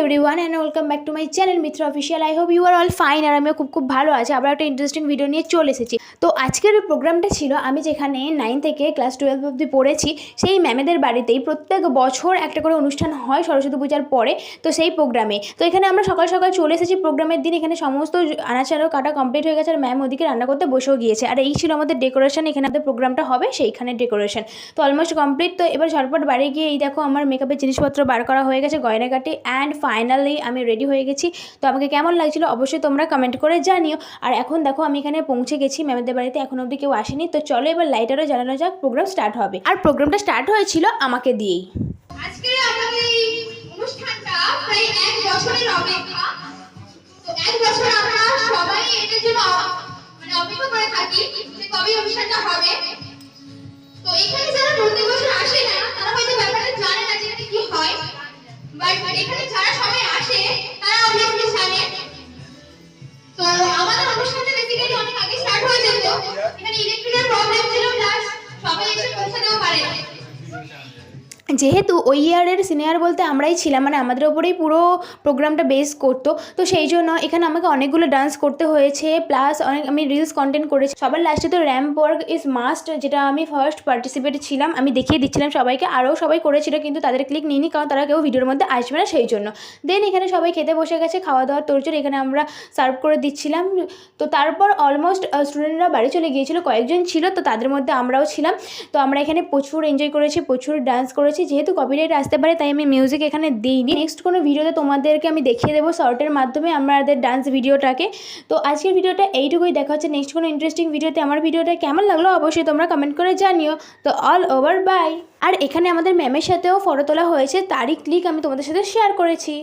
Everyone and welcome back to my channel Mitra official. I hope you are all fine. আর আমিও খুব ভালো আছি। আবার একটা ইন্টারেস্টিং ভিডিও নিয়ে চলে এসেছি। তো আজকের প্রোগ্রামটা ছিল আমি যেখানে 9 থেকে ক্লাস 12 অবধি পড়েছি সেই ম্যামেদের বাড়িতেই প্রত্যেক বছর একটা করে অনুষ্ঠান হয় সরস্বতী পূজার পরে। তো সেই প্রোগ্রামে তো এখানে আমরা সকাল সকাল চলে এসেছি। প্রোগ্রামের দিন এখানে সমস্ত আনাচারও কাটা কমপ্লিট হয়ে গেছে আর ম্যাম ওদিকে রান্না করতে বসেও গিয়েছে। আর এই ছিল আমাদের ডেকোরেশন। এখানে আমাদের প্রোগ্রামটা হবে সেইখানে ডেকোরেশন তো অলমোস্ট কমপ্লিট। তো এবার ঝটপট বাড়ি গিয়ে এই দেখো আমার মেকআপের জিনিসপত্র বার করা হয়ে গেছে, গয়নাগাটি, অ্যান্ড ফাইনালি আমি রেডি হয়ে গেছি। তো আমাকে কেমন লাগছিল অবশ্যই তোমরা কমেন্ট করে জানিও। আর এখন দেখো আমি এখানে পৌঁছে গেছি ম্যামেদের বাড়িতে, এখন অবধি কেউ আসেনি। তো চলো এবার লাইটারও জ্বালানো যাক, প্রোগ্রাম স্টার্ট হবে। আর প্রোগ্রামটা স্টার্ট হয়েছিল আমাকে দিয়েই। আজকে আমাদের এই অনুষ্ঠানটা প্রায় 1 বছরের অপেক্ষা। তো 1 বছর আমরা সবাই এটার জন্য অপেক্ষা করে থাকি যে কবে অনুষ্ঠানটা হবে। তো এখানে যারা প্রতি বছর আসে না তারা হয়তো ব্যাপারটা জানে না যে এটা কি হয়, বাট এখানে যারা সবাই আসে তারা অবভিয়াসলি জানে। তো আমাদের অনুষ্ঠানটা বেসিক্যালি অনেক আগে স্টার্ট হয়ে যেত, এখানে ইলেকট্রিকের প্রবলেম ছিল, প্লাস সবাই এসে পৌঁছাতেও পারে না। যেহেতু ওই ইয়ারের সিনিয়র বলতে আমরাই ছিলাম, মানে আমাদের ওপরেই পুরো প্রোগ্রামটা বেস করতো। তো সেই জন্য এখানে আমাকে অনেকগুলো ডান্স করতে হয়েছে, প্লাস অনেক আমি রিলস কন্টেন্ট করেছি। সবার লাস্টে তো র্যাম্প ওয়ার্ক ইজ মাস্ট, যেটা আমি ফার্স্ট পার্টিসিপেট ছিলাম, আমি দেখিয়ে দিচ্ছিলাম সবাইকে। আরও সবাই করেছিল কিন্তু তাদের ক্লিক নিইনি, কারণ তারা কেউ ভিডিওর মধ্যে আসবে না সেই জন্য। দেন এখানে সবাই খেতে বসে গেছে, খাওয়া দাওয়ার তোড়জোড় এখানে আমরা সার্ভ করে দিচ্ছিলাম। তো তারপর অলমোস্ট স্টুডেন্টরা বাড়ি চলে গিয়েছিল, কয়েকজন ছিল তো তাদের মধ্যে আমরাও ছিলাম। তো আমরা এখানে প্রচুর এনজয় করেছি, প্রচুর ডান্স করেছি। যেহেতু কপিরাইট আসতে পারে তাই আমি মিউজিক এখানে দিইনি। নেক্সট কোনো ভিডিওতে তোমাদেরকে আমি দেখিয়ে দেবো শর্টের মাধ্যমে আমাদের ডান্স ভিডিওটাকে। তো আজকের ভিডিওটা এইটুকুই, দেখা হচ্ছে নেক্সট কোনো ইন্টারেস্টিং ভিডিওতে। আমার ভিডিওটা কেমন লাগলো অবশ্যই তোমরা কমেন্ট করে জানিও। তো অল ওভার বাই। আর এখানে আমাদের ম্যামের সাথেও ফটো তোলা হয়েছে, তারই ক্লিক আমি তোমাদের সাথে শেয়ার করেছি।